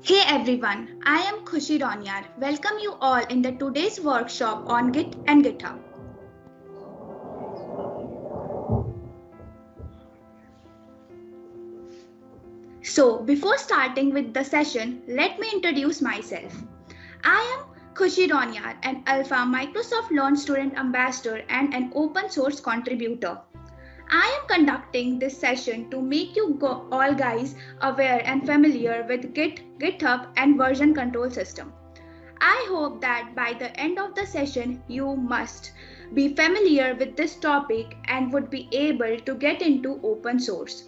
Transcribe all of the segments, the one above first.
Hey everyone, I am Khushi Ronyar. Welcome you all in the today's workshop on Git and GitHub. So before starting with the session, let me introduce myself. I am Khushi Ronyar, an Alpha Microsoft Launch Student Ambassador and an open source contributor. I am conducting this session to make you all guys aware and familiar with Git, GitHub and version control system. I hope that by the end of the session, you must be familiar with this topic and would be able to get into open source.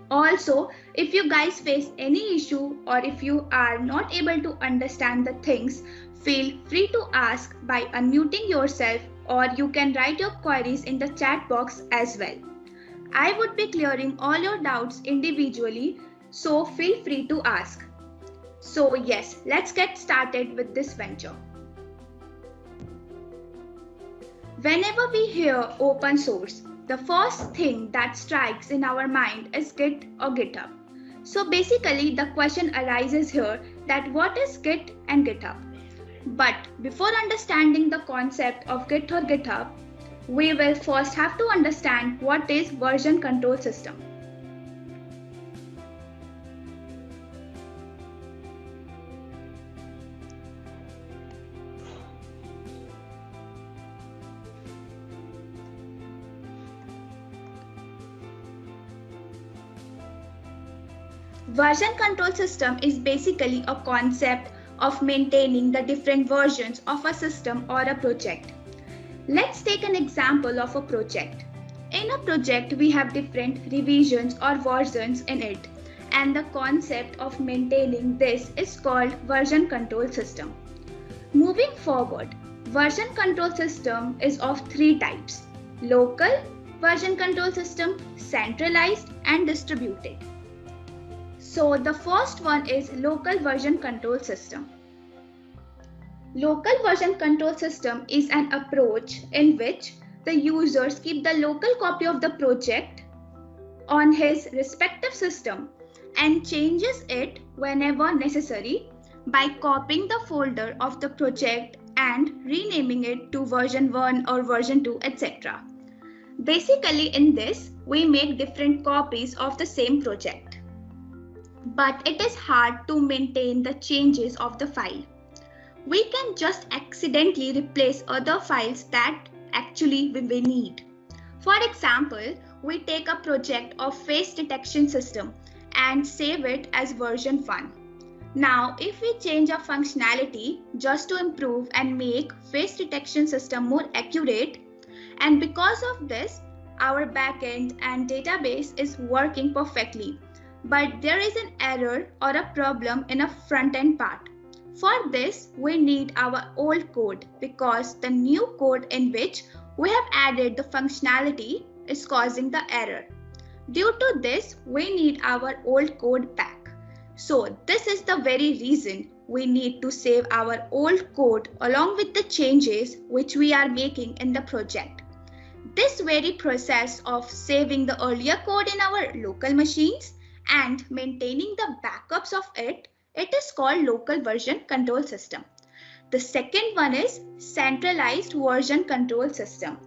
Also, if you guys face any issue or if you are not able to understand the things, feel free to ask by unmuting yourself, or you can write your queries in the chat box as well. I would be clearing all your doubts individually, so feel free to ask. So yes, let's get started with this venture. Whenever we hear open source, the first thing that strikes in our mind is Git or GitHub. So basically the question arises here that what is Git and GitHub? But before understanding the concept of Git or GitHub, we will first have to understand what is version control system. Version control system is basically a concept of maintaining the different versions of a system or a project. Let's take an example of a project. In a project, we have different revisions or versions in it, and the concept of maintaining this is called version control system. Moving forward, version control system is of three types: local version control system, centralized, and distributed. So the first one is local version control system. Local version control system is an approach in which the users keep the local copy of the project on his respective system and changes it whenever necessary by copying the folder of the project and renaming it to version 1 or version 2, etc. Basically in this, we make different copies of the same project. But it is hard to maintain the changes of the file. We can just accidentally replace other files that actually we need. For example, we take a project of face detection system and save it as version 1. Now, if we change a functionality just to improve and make face detection system more accurate, and because of this, our backend and database is working perfectly, but there is an error or a problem in a front-end part. For this, we need our old code because the new code in which we have added the functionality is causing the error. Due to this, we need our old code back. So this is the very reason we need to save our old code along with the changes which we are making in the project. This very process of saving the earlier code in our local machines and maintaining the backups of it is called local version control system. The second one is centralized version control system.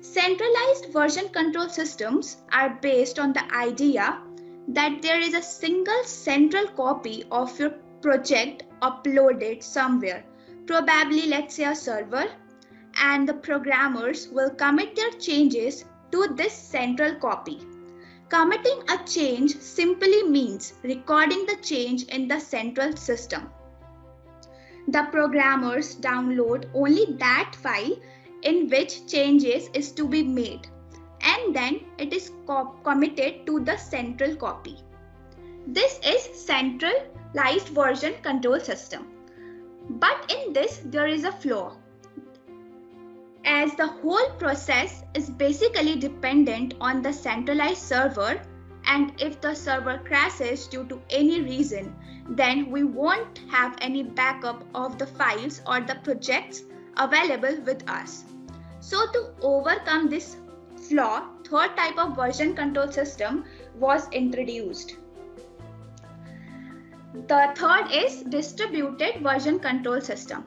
Centralized version control systems are based on the idea that there is a single central copy of your project uploaded somewhere, probably let's say a server, and the programmers will commit their changes to this central copy. Committing a change simply means recording the change in the central system. The programmers download only that file in which changes is to be made, and then it is committed to the central copy. This is centralized version control system. But in this, there is a flaw, as the whole process is basically dependent on the centralized server, and if the server crashes due to any reason, then we won't have any backup of the files or the projects available with us. So to overcome this flaw, third type of version control system was introduced. The third is distributed version control system.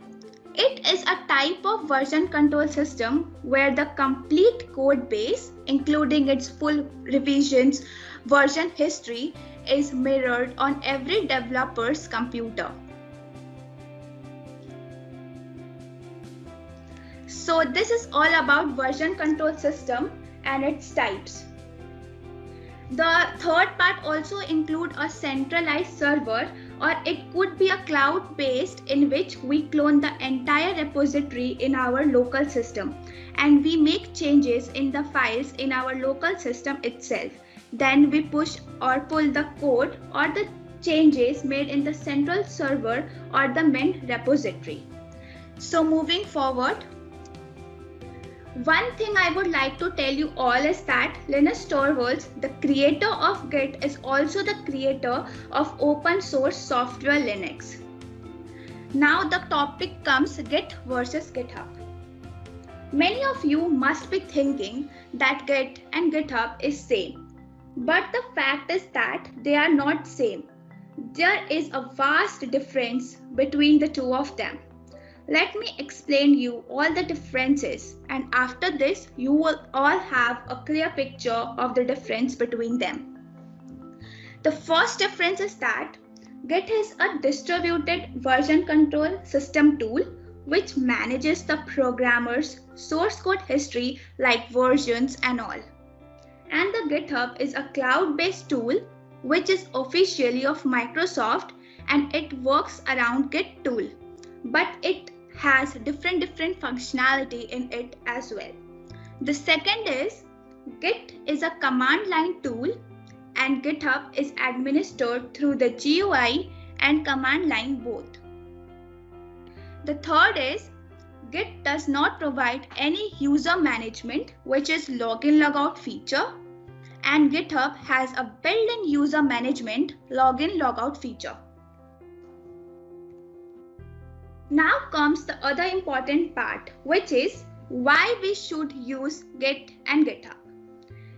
It is a type of version control system where the complete code base, including its full revisions, version history, is mirrored on every developer's computer. So this is all about version control system and its types. The third part also includes a centralized server, or it could be a cloud based in which we clone the entire repository in our local system and we make changes in the files in our local system itself. Then we push or pull the code or the changes made in the central server or the main repository. So moving forward, one thing I would like to tell you all is that Linus Torvalds, the creator of Git, is also the creator of open source software Linux. Now the topic comes Git versus GitHub. Many of you must be thinking that Git and GitHub is same. But the fact is that they are not same. There is a vast difference between the two of them. Let me explain you all the differences, and after this you will all have a clear picture of the difference between them. The first difference is that Git is a distributed version control system tool which manages the programmer's source code history like versions and all. And the GitHub is a cloud-based tool which is officially of Microsoft and it works around Git tool, but it has different functionality in it as well. The second is Git is a command line tool and GitHub is administered through the GUI and command line both. The third is Git does not provide any user management, which is login logout feature, and GitHub has a built-in user management login logout feature. Now comes the other important part, which is why we should use Git and GitHub.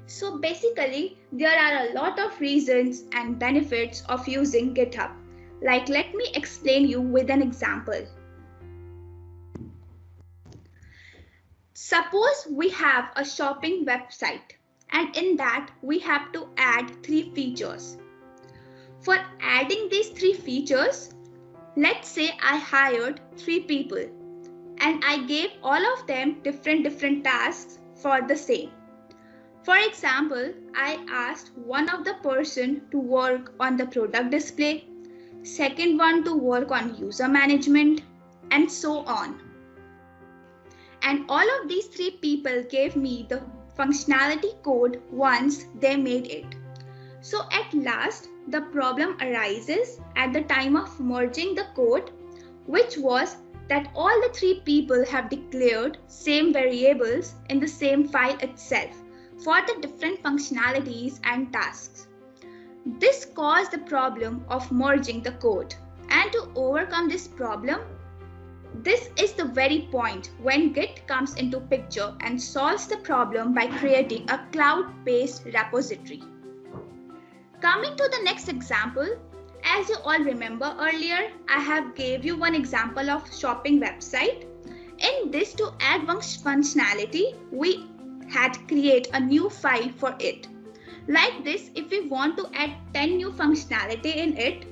So basically, there are a lot of reasons and benefits of using GitHub. Like, let me explain you with an example. Suppose we have a shopping website and in that we have to add 3 features. For adding these 3 features, let's say I hired 3 people and I gave all of them different tasks for the same. For example, I asked one of the person to work on the product display, second one to work on user management, and so on. And all of these 3 people gave me the functionality code once they made it. So at last, the problem arises at the time of merging the code, which was that all the 3 people have declared same variables in the same file itself for the different functionalities and tasks. This caused the problem of merging the code. And to overcome this problem, this is the very point when Git comes into picture and solves the problem by creating a cloud-based repository. Coming to the next example, as you all remember earlier, I have gave you one example of shopping website. In this, to add functionality, we had create a new file for it. Like this, if we want to add 10 new functionality in it,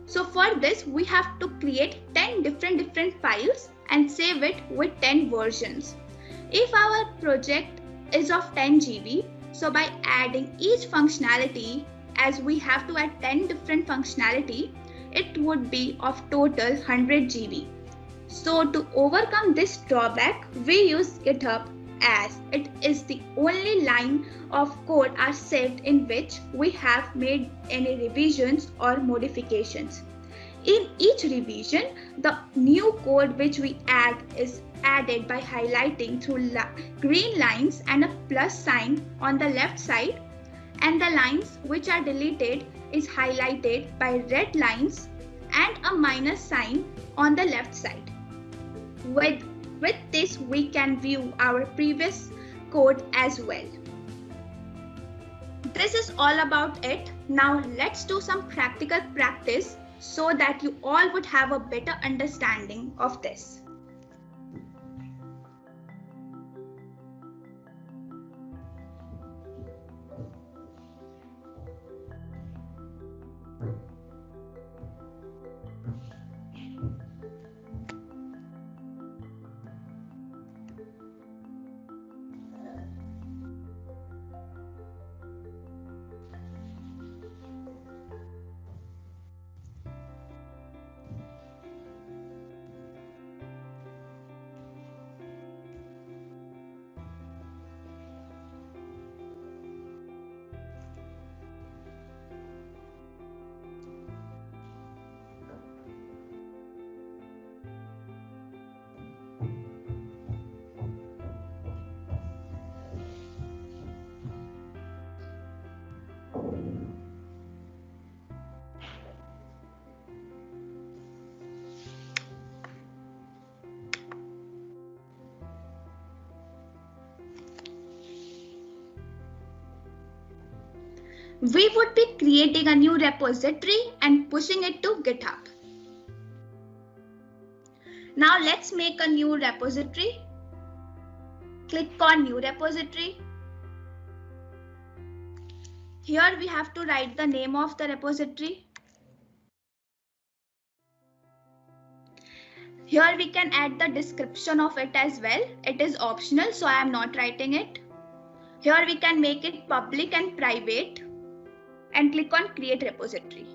so for this we have to create 10 different files and save it with 10 versions. If our project is of 10 GB, so by adding each functionality, as we have to add 10 different functionality, it would be of total 100 GB. So to overcome this drawback, we use GitHub as it is the only line of code are saved in which we have made any revisions or modifications. In each revision, the new code which we add is added by highlighting through green lines and a plus sign on the left side, and the lines which are deleted is highlighted by red lines and a minus sign on the left side. With this, we can view our previous code as well. This is all about it. Now let's do some practical practice so that you all would have a better understanding of this. We would be creating a new repository and pushing it to GitHub. Now let's make a new repository. Click on New Repository. Here we have to write the name of the repository. Here we can add the description of it as well. It is optional, so I am not writing it. Here we can make it public and private and click on Create Repository.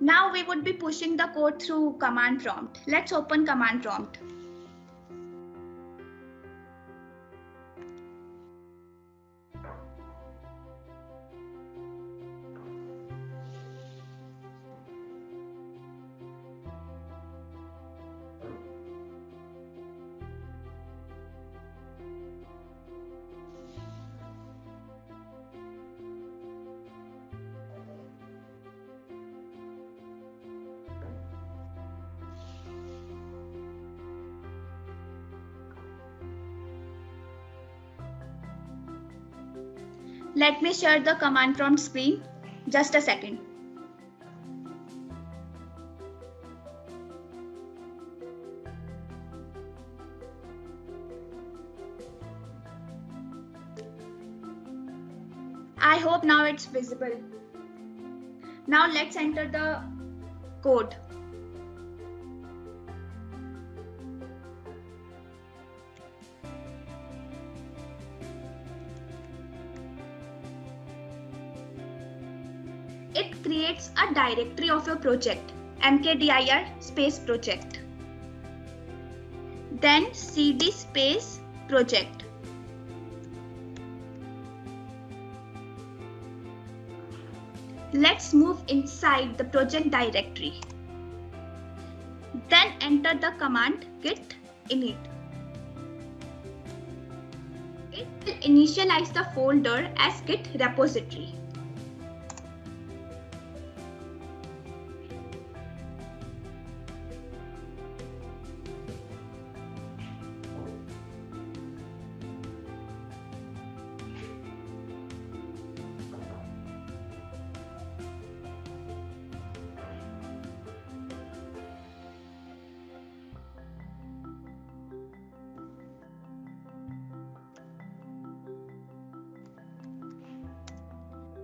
Now we would be pushing the code through command prompt. Let's open command prompt. Let me share the command prompt screen. Just a second. I hope now it's visible. Now let's enter the code. It creates a directory of your project, mkdir space project. Then cd space project. Let's move inside the project directory. Then enter the command git init. It will initialize the folder as git repository.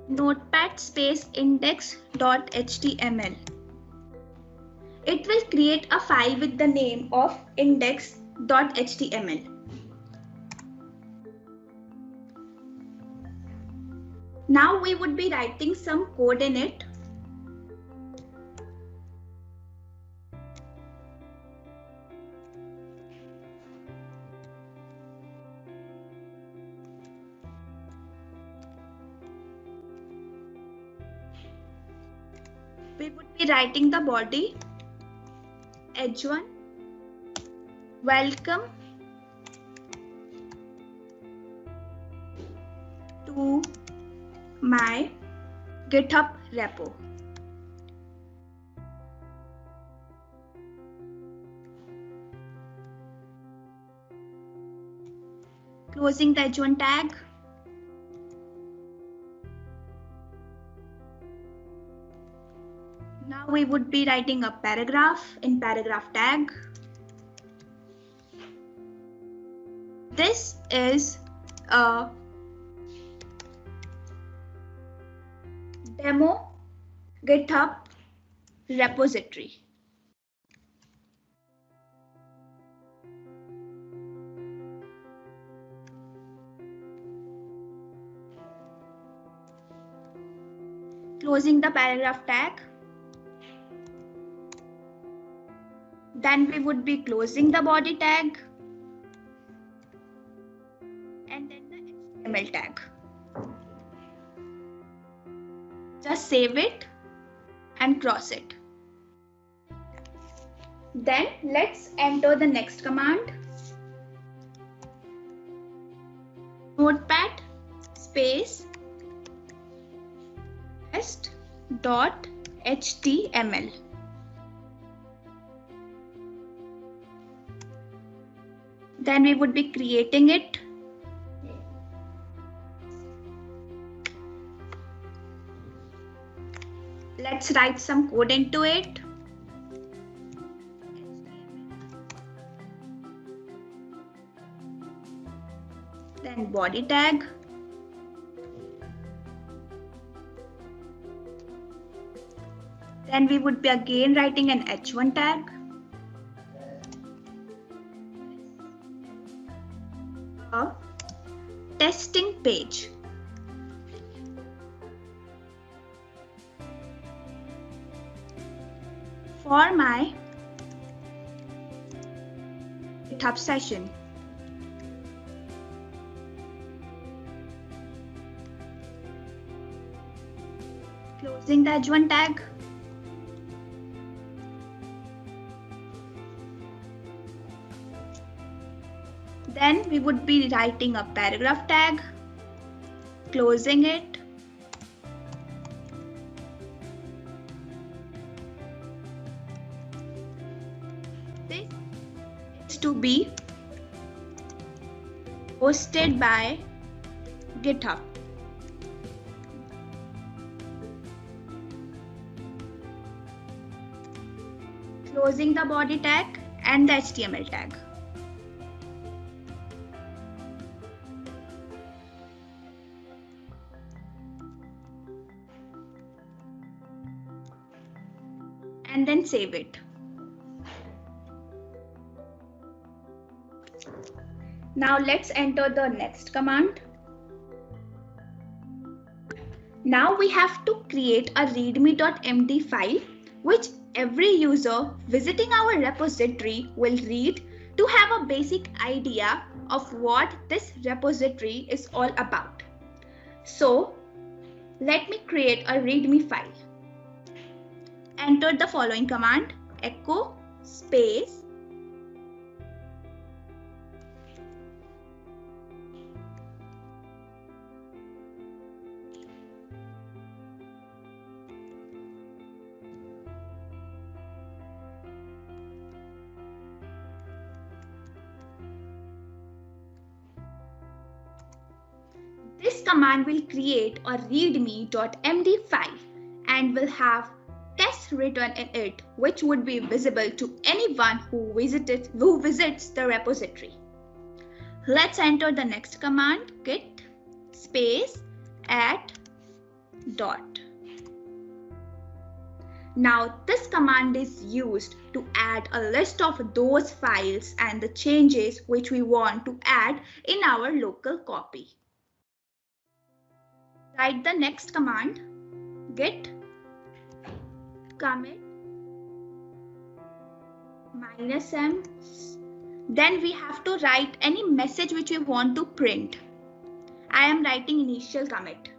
Notepad space index.html. It will create a file with the name of index.html. Now we would be writing some code in it. We would be writing the body, h1, welcome to my GitHub repo. Closing the h1 tag. we would be writing a paragraph in paragraph tag. This is a demo GitHub repository. Closing the paragraph tag. Then we would be closing the body tag and then the HTML tag. Just save it and cross it. Then let's enter the next command. Notepad space test.html. Then we would be creating it. Let's write some code into it. Then body tag. Then we would be again writing an h1 tag. A testing page. For my GitHub session. Closing the h1 tag. Then we would be writing a paragraph tag, closing it. This is to be hosted by GitHub. Closing the body tag and the HTML tag. And then save it. Now let's enter the next command. Now we have to create a readme.md file which every user visiting our repository will read to have a basic idea of what this repository is all about. So let me create a readme file. Enter the following command: echo space This command will create a readme.md file and will have tests written in it, which would be visible to anyone who visits the repository. Let's enter the next command: git space add dot. Now this command is used to add a list of those files and the changes which we want to add in our local copy. Write the next command: git commit -m. Then we have to write any message which we want to print. I am writing initial commit.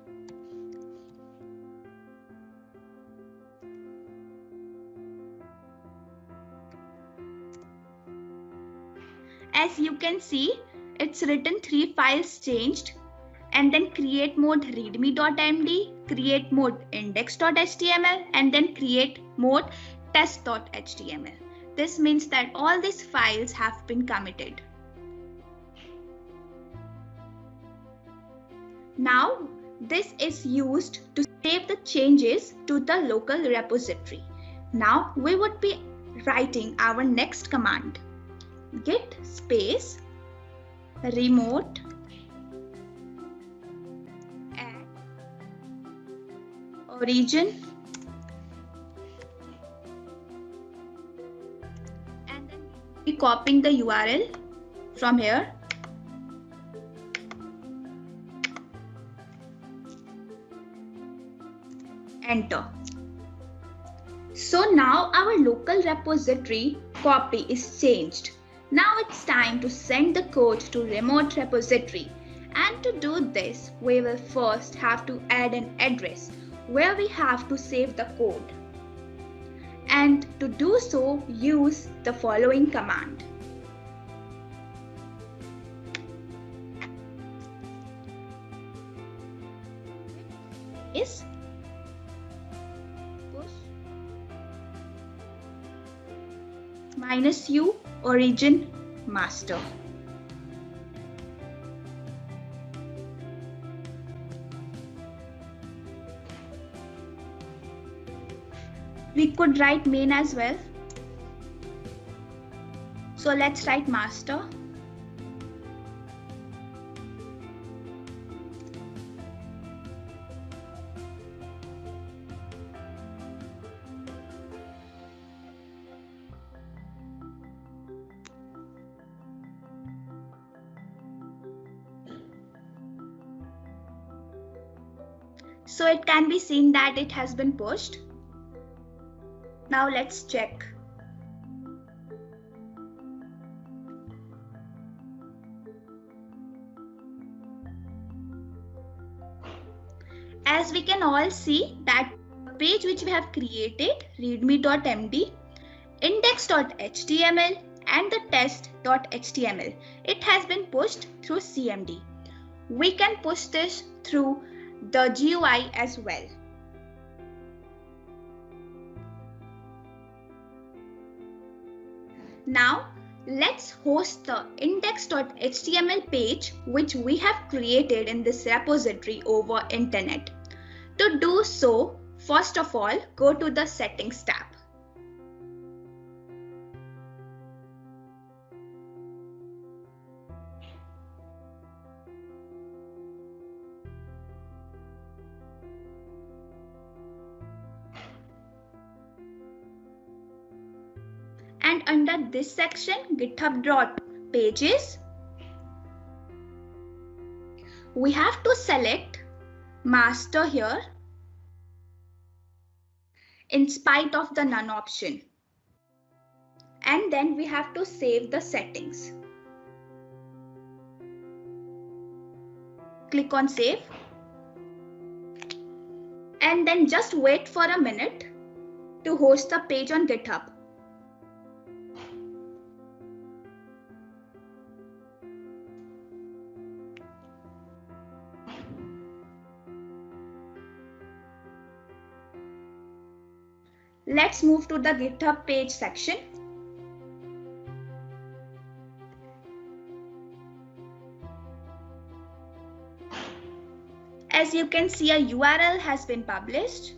As you can see, it's written 3 files changed, and then create mode readme.md, create mode index.html, and then create mode test.html. This means that all these files have been committed. Now this is used to save the changes to the local repository. Now we would be writing our next command. Git space remote add origin, and then we'll be copying the URL from here. Enter. So now our local repository copy is changed. Now it's time to send the code to remote repository. And to do this, we will first have to add an address where we have to save the code. And to do so, use the following command. Is -u origin master. We could write main as well. So let's write master. So it can be seen that it has been pushed. Now let's check. As we can all see that the page which we have created, readme.md, index.html and the test.html, it has been pushed through CMD. We can push this through the GUI as well. Now let's host the index.html page which we have created in this repository over internet. To do so, first of all, go to the settings tab. And under this section, GitHub.pages, we have to select master here in spite of the none option. And then we have to save the settings. Click on save. And then just wait for a minute to host the page on GitHub. Let's move to the GitHub page section. As you can see, a URL has been published.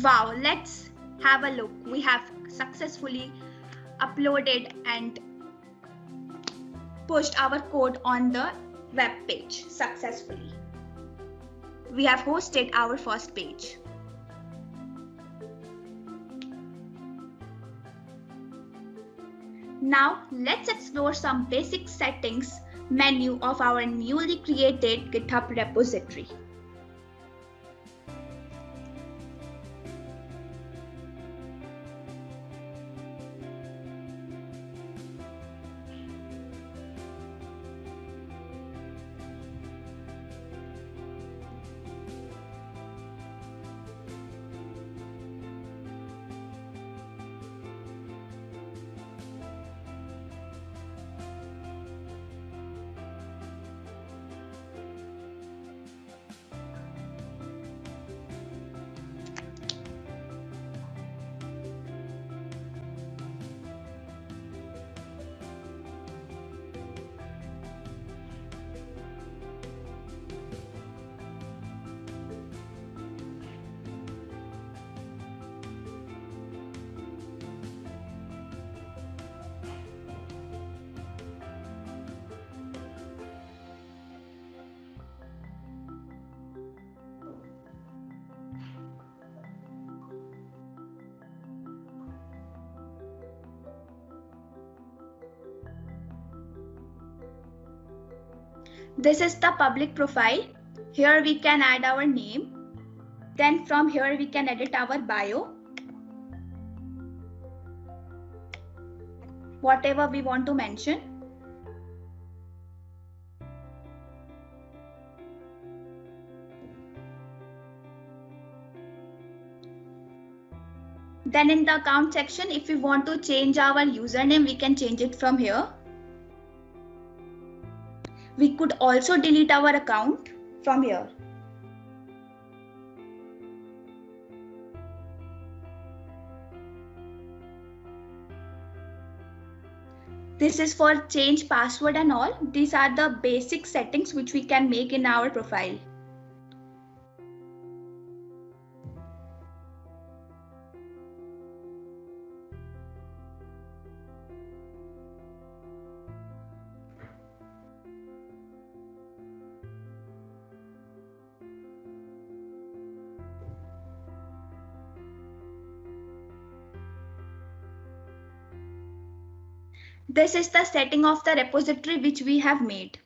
Wow, let's have a look. We have successfully uploaded and pushed our code on the web page successfully. We have hosted our first page. Now let's explore some basic settings menu of our newly created GitHub repository. This is the public profile. Here we can add our name. Then from here we can edit our bio. Whatever we want to mention. Then in the account section, if we want to change our username, we can change it from here. We could also delete our account from here. This is for change password and all. These are the basic settings which we can make in our profile. This is the setting of the repository which we have made.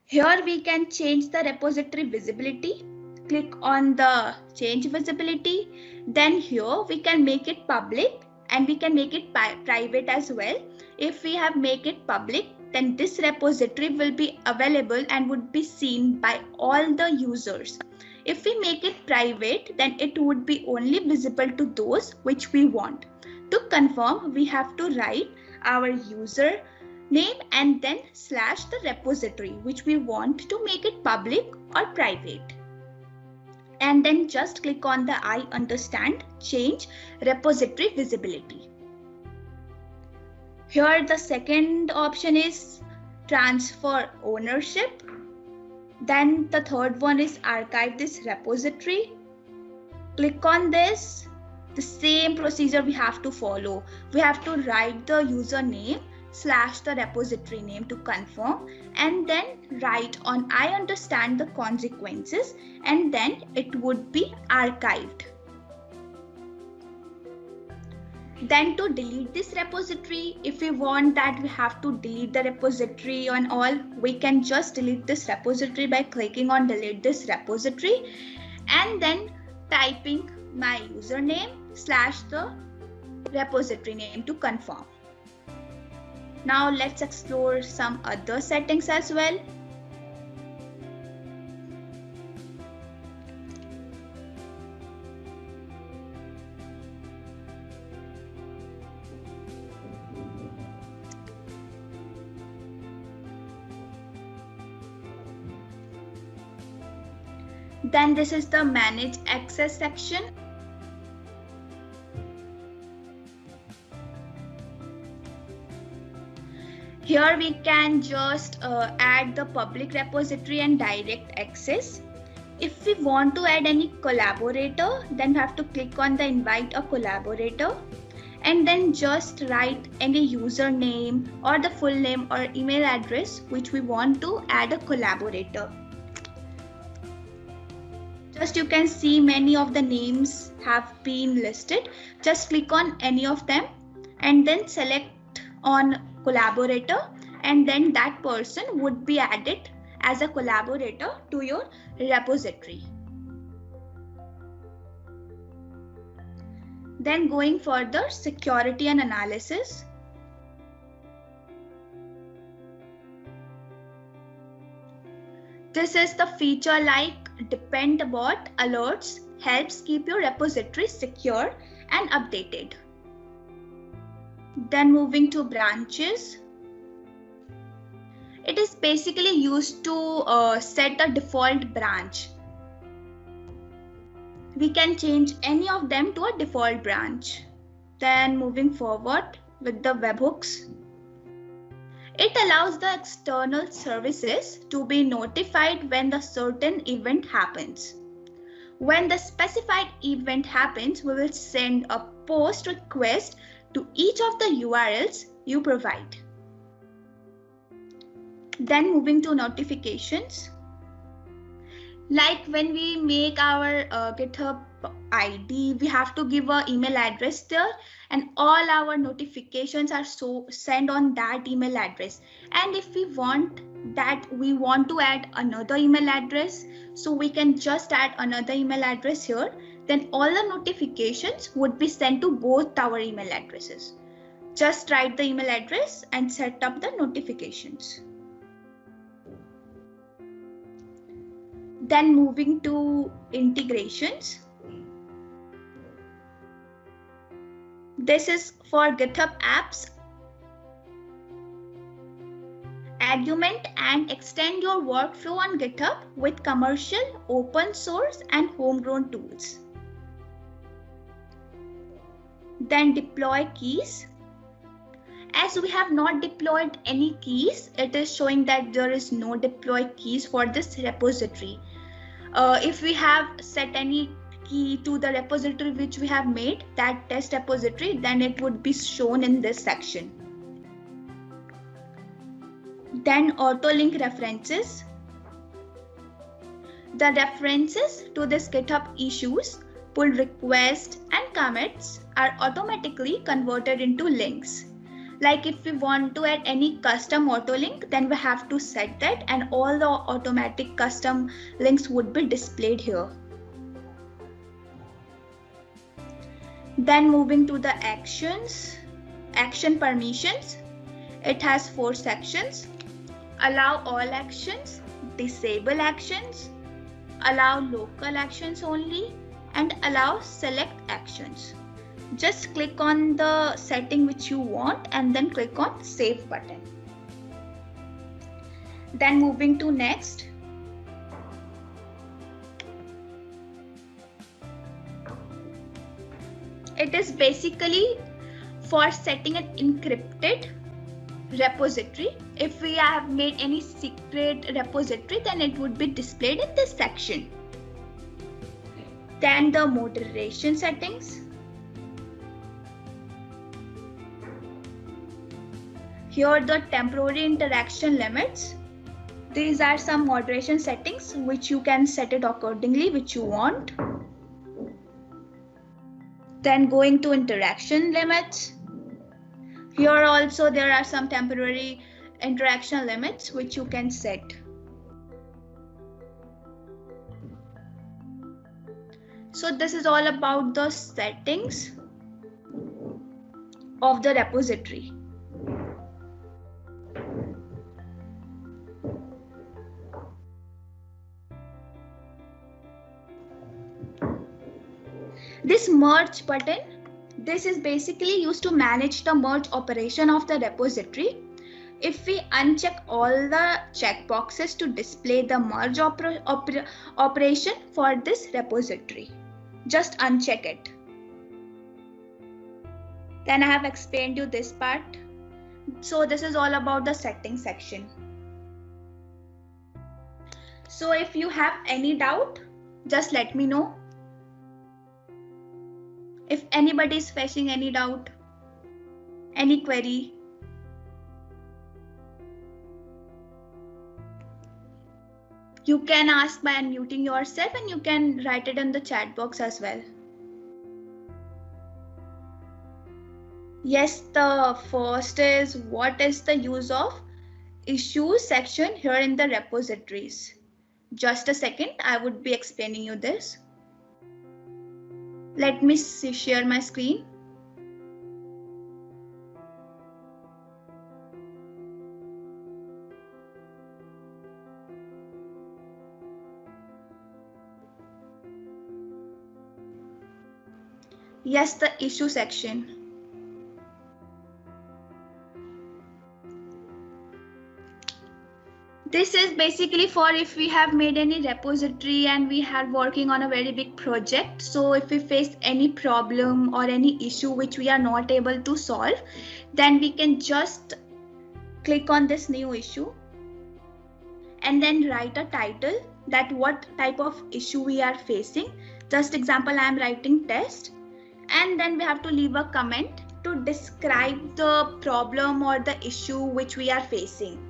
Here we can change the repository visibility. Click on the change visibility. Then here we can make it public and we can make it private as well. If we have make it public, then this repository will be available and would be seen by all the users. If we make it private, then it would be only visible to those which we want. To confirm, we have to write our user name and then / the repository which we want to make it public or private. And then just click on the I understand change repository visibility. Here the second option is transfer ownership. Then the third one is archive this repository. Click on this. The same procedure we have to follow. We have to write the username / the repository name to confirm and then write on I understand the consequences and then it would be archived. Then to delete this repository, if we want that we have to delete the repository and all, we can just delete this repository by clicking on delete this repository and then typing my username / the repository name to confirm. Now let's explore some other settings as well. Then this is the manage access section. Here we can just add the public repository and direct access. If we want to add any collaborator, then we have to click on the invite a collaborator and then just write any username or the full name or email address which we want to add a collaborator. Just you can see many of the names have been listed. Just click on any of them and then select on collaborator and then that person would be added as a collaborator to your repository. Then going further, security and analysis. This is the feature like dependabot alerts helps keep your repository secure and updated. Then moving to branches. It is basically used to set a default branch. We can change any of them to a default branch. Then moving forward with the webhooks. It allows the external services to be notified when the certain event happens. When the specified event happens, we will send a post request to each of the URLs you provide. Then moving to notifications. Like when we make our GitHub ID, we have to give an email address there, and all our notifications are sent on that email address. And if we want to add another email address, so we can just add another email address here, then all the notifications would be sent to both our email addresses. Just write the email address and set up the notifications. Then moving to integrations. This is for GitHub apps. Augment and extend your workflow on GitHub with commercial, open source, and homegrown tools. Then deploy keys. As we have not deployed any keys, it is showing that there is no deploy keys for this repository. If we have set any key to the repository which we have made, that test repository, then it would be shown in this section. Then auto-link references. The references to this GitHub issues, pull requests, and commits are automatically converted into links. Like if we want to add any custom auto link, then we have to set that, and all the automatic custom links would be displayed here. Then moving to the actions, action permissions. It has 4 sections. Allow all actions, disable actions, allow local actions only, and allow select actions. Just click on the setting which you want and then click on save button. Then moving to next. It is basically for setting an encrypted repository. If we have made any secret repository, then it would be displayed in this section. Then the moderation settings. Here the temporary interaction limits. These are some moderation settings which you can set it accordingly which you want. Then going to interaction limits. Here also there are some temporary interaction limits which you can set. So this is all about the settings of the repository. This merge button, this is basically used to manage the merge operation of the repository. If we uncheck all the checkboxes to display the merge operation for this repository, just uncheck it. Then I have explained you this part. So this is all about the settings section. So if you have any doubt, just let me know. If anybody is facing any doubt, any query, you can ask by unmuting yourself, and you can write it in the chat box as well. Yes, the first is what is the use of issues section here in the repositories. Just a second, I would be explaining you this. Let me share my screen. Yes, the issue section. This is basically for if we have made any repository and we are working on a very big project. So if we face any problem or any issue which we are not able to solve, then we can just click on this new issue and then write a title that what type of issue we are facing. Just example, I am writing test, and then we have to leave a comment to describe the problem or the issue which we are facing.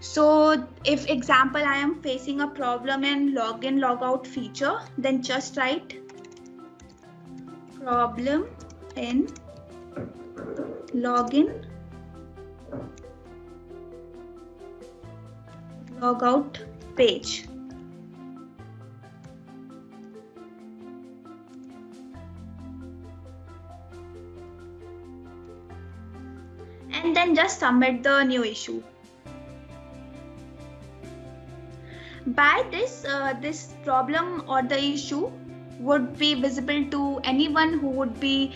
So if example, I am facing a problem in login logout feature, then just write problem in login logout page. And then just submit the new issue. By this, this problem or the issue would be visible to anyone who would be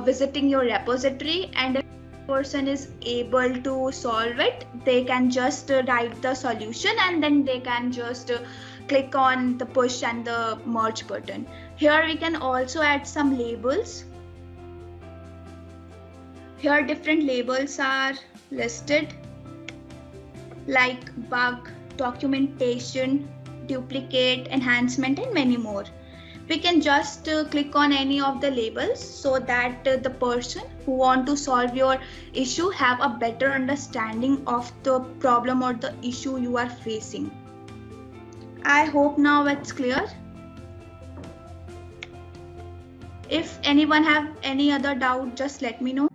visiting your repository, and if the person is able to solve it, they can just write the solution and then they can just click on the push and the merge button. Here we can also add some labels. Here different labels are listed like bug, documentation, duplicate, enhancement, and many more. We can just click on any of the labels so that the person who want to solve your issue have a better understanding of the problem or the issue you are facing. I hope now it's clear. If anyone have any other doubt, just let me know.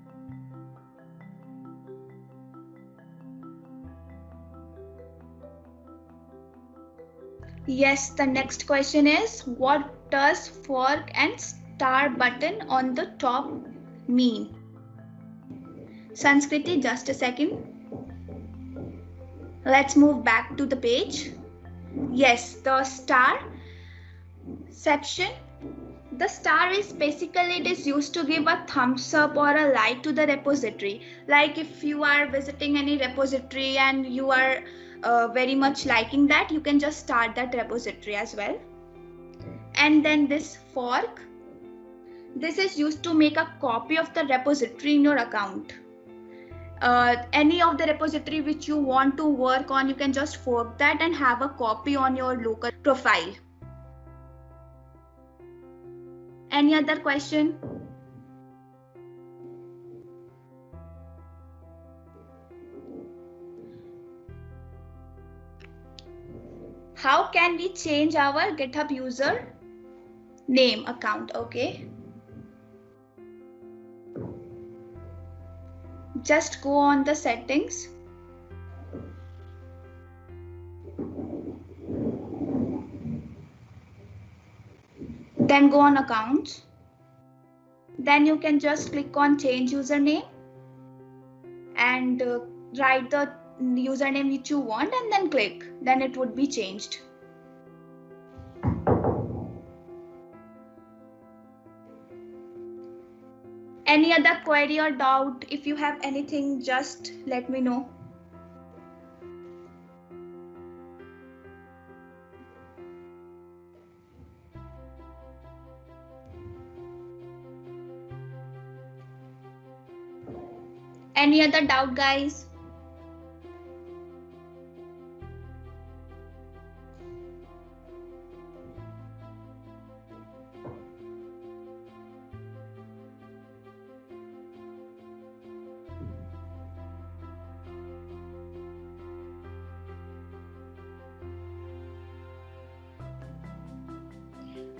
Yes, the next question is, what does fork and star button on the top mean? Sanskriti, just a second. Let's move back to the page. Yes, the star section. The star is basically, it is used to give a thumbs up or a like to the repository. Like if you are visiting any repository and you are very much liking that, you can just start that repository as well. And then this fork, this is used to make a copy of the repository in your account. Any of the repository which you want to work on, you can just fork that and have a copy on your local profile. Any other question? How can we change our GitHub user name account? Okay. Just go on the settings. Then go on accounts. Then you can just click on change username and write the username which you want and then click. Then it would be changed. Any other query or doubt? If you have anything, just let me know. Any other doubt, guys?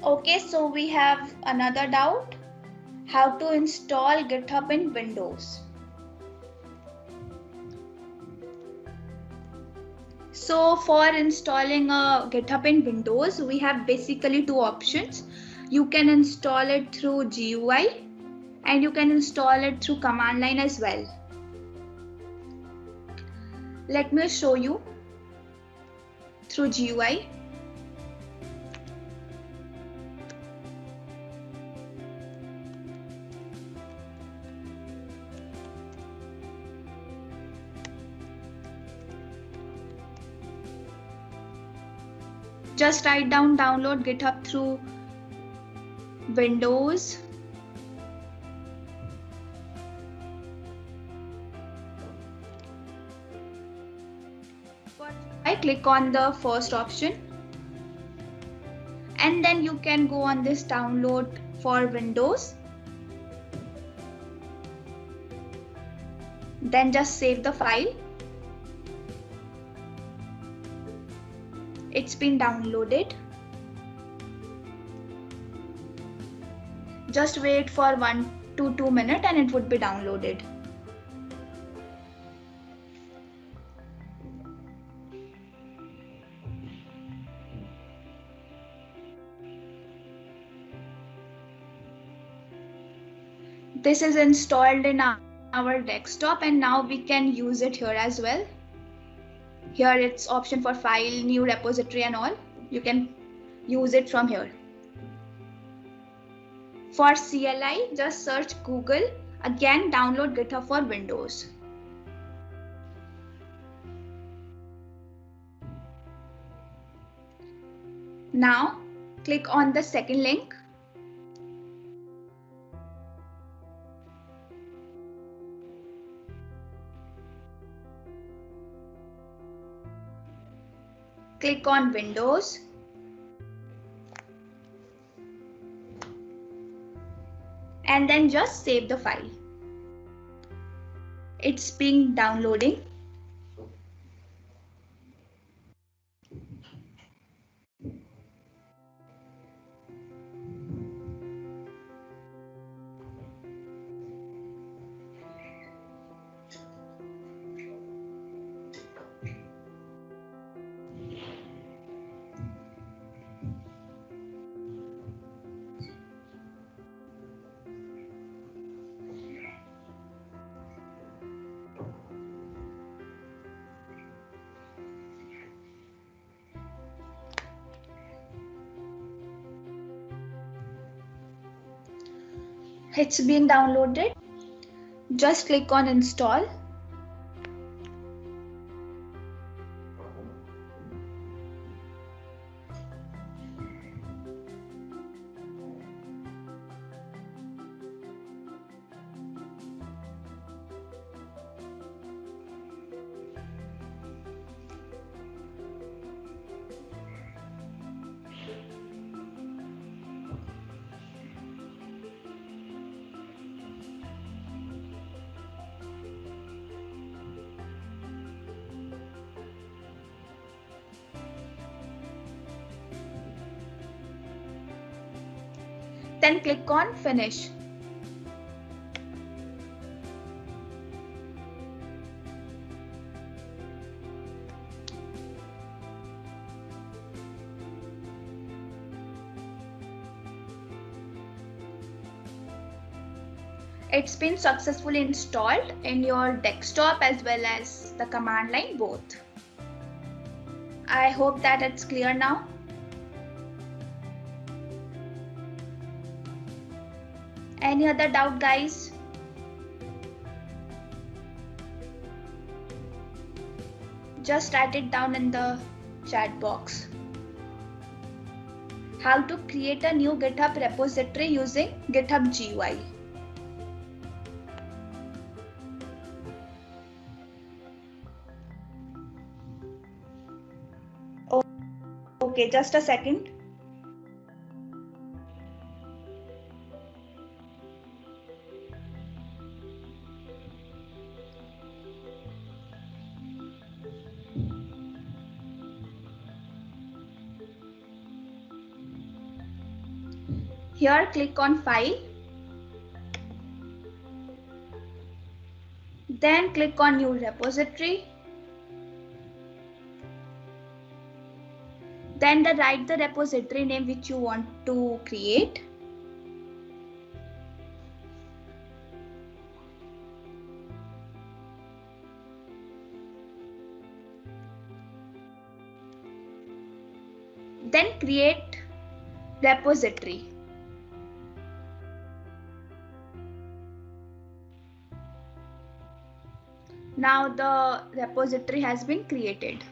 Okay, so we have another doubt. How to install GitHub in Windows. So for installing a GitHub in Windows, we have basically two options. You can install it through GUI and you can install it through command line as well. Let me show you through GUI. Just write down download GitHub through Windows. I click on the first option and then you can go on this download for Windows. Then just save the file. It's been downloaded. Just wait for 1 to 2 minutes and it would be downloaded. This is installed in our desktop and now we can use it here as well. Here it's option for file, new repository and all. You can use it from here. For CLI, just search Google. Again, download GitHub for Windows. Now, click on the second link. Click on Windows. And then just save the file. It's being downloading. It's being downloaded. Just click on install. Then click on finish. It's been successfully installed in your desktop as well as the command line both. I hope that it's clear now. Any other doubt, guys? Just write it down in the chat box. How to create a new GitHub repository using GitHub GUI. Okay, just a second. Here, click on File. Then click on New Repository. Then write the repository name which you want to create. Then create repository. Now the repository has been created.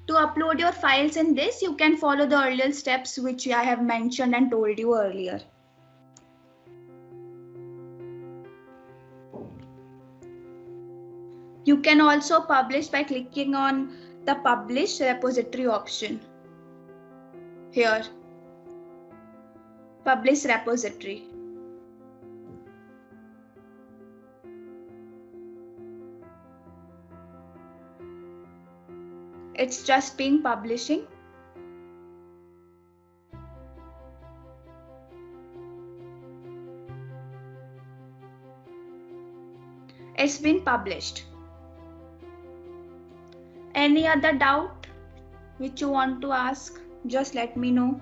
To upload your files in this, you can follow the earlier steps which I have mentioned and told you earlier. You can also publish by clicking on the publish repository option. Here, publish repository. It's just been publishing. It's been published. Any other doubt which you want to ask? Just let me know.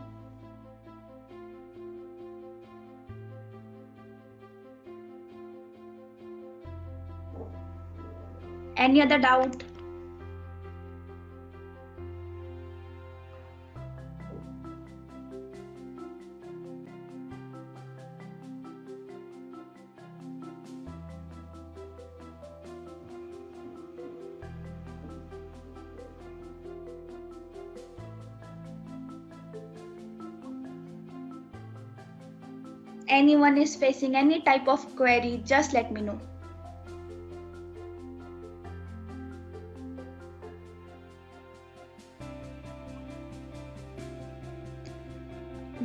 Any other doubt? Anyone is facing any type of query, just let me know.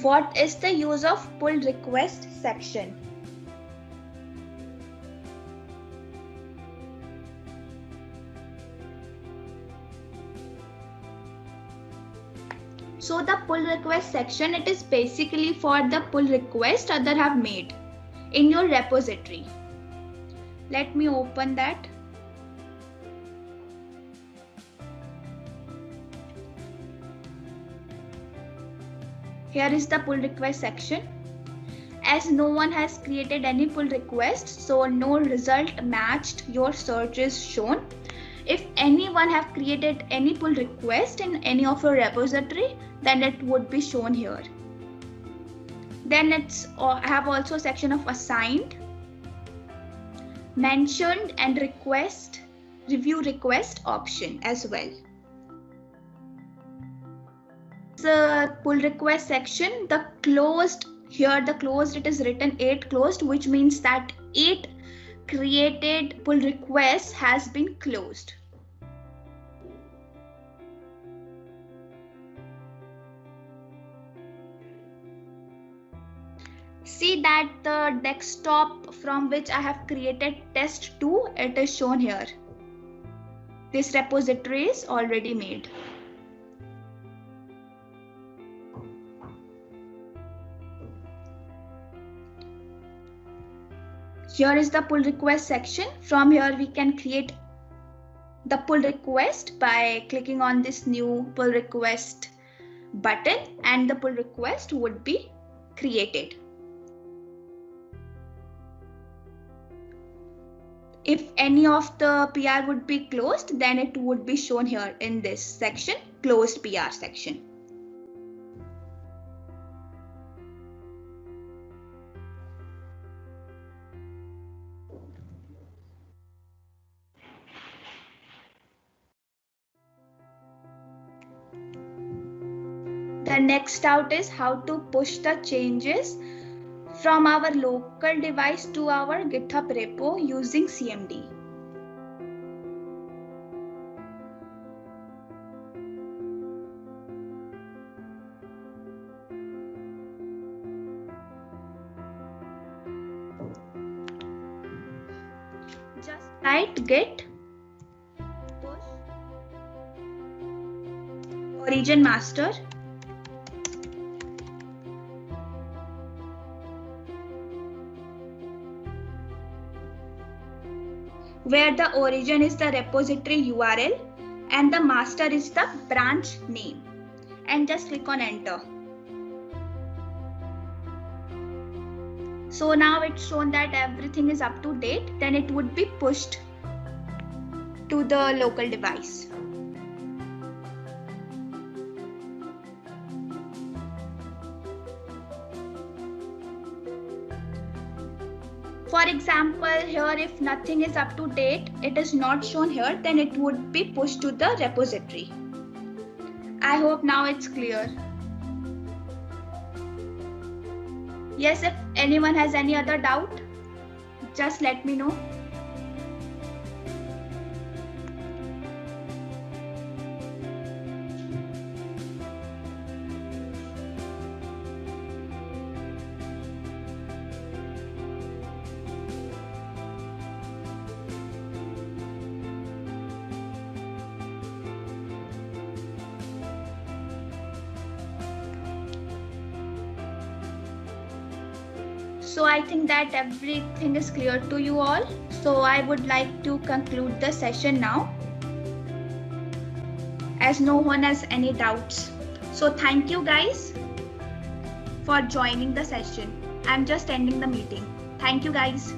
What is the use of pull request section? So the pull request section, it is basically for the pull request others have made in your repository. Let me open that. Here is the pull request section. As no one has created any pull request, so no result matched your search is shown. If anyone have created any pull request in any of your repository, then it would be shown here. Then it's have also a section of assigned, mentioned, and request, review request option as well. The pull request section, the closed, here the closed, it is written 8 closed, which means that 8 created pull request has been closed. See that the desktop from which I have created test2, it is shown here. This repository is already made. Here is the pull request section. From here we can create the pull request by clicking on this new pull request button, and the pull request would be created. If any of the PR would be closed, then it would be shown here in this section, closed PR section. The next out is how to push the changes from our local device to our GitHub repo using CMD. Just write git push origin master where the origin is the repository URL and the master is the branch name, and just click on enter. So now it's shown that everything is up to date, then it would be pushed to the local device. For example, here if nothing is up to date, it is not shown here, then it would be pushed to the repository. I hope now it's clear. Yes, if anyone has any other doubt, just let me know. So I think that everything is clear to you all. So I would like to conclude the session now, as no one has any doubts. So thank you guys for joining the session. I'm just ending the meeting. Thank you guys.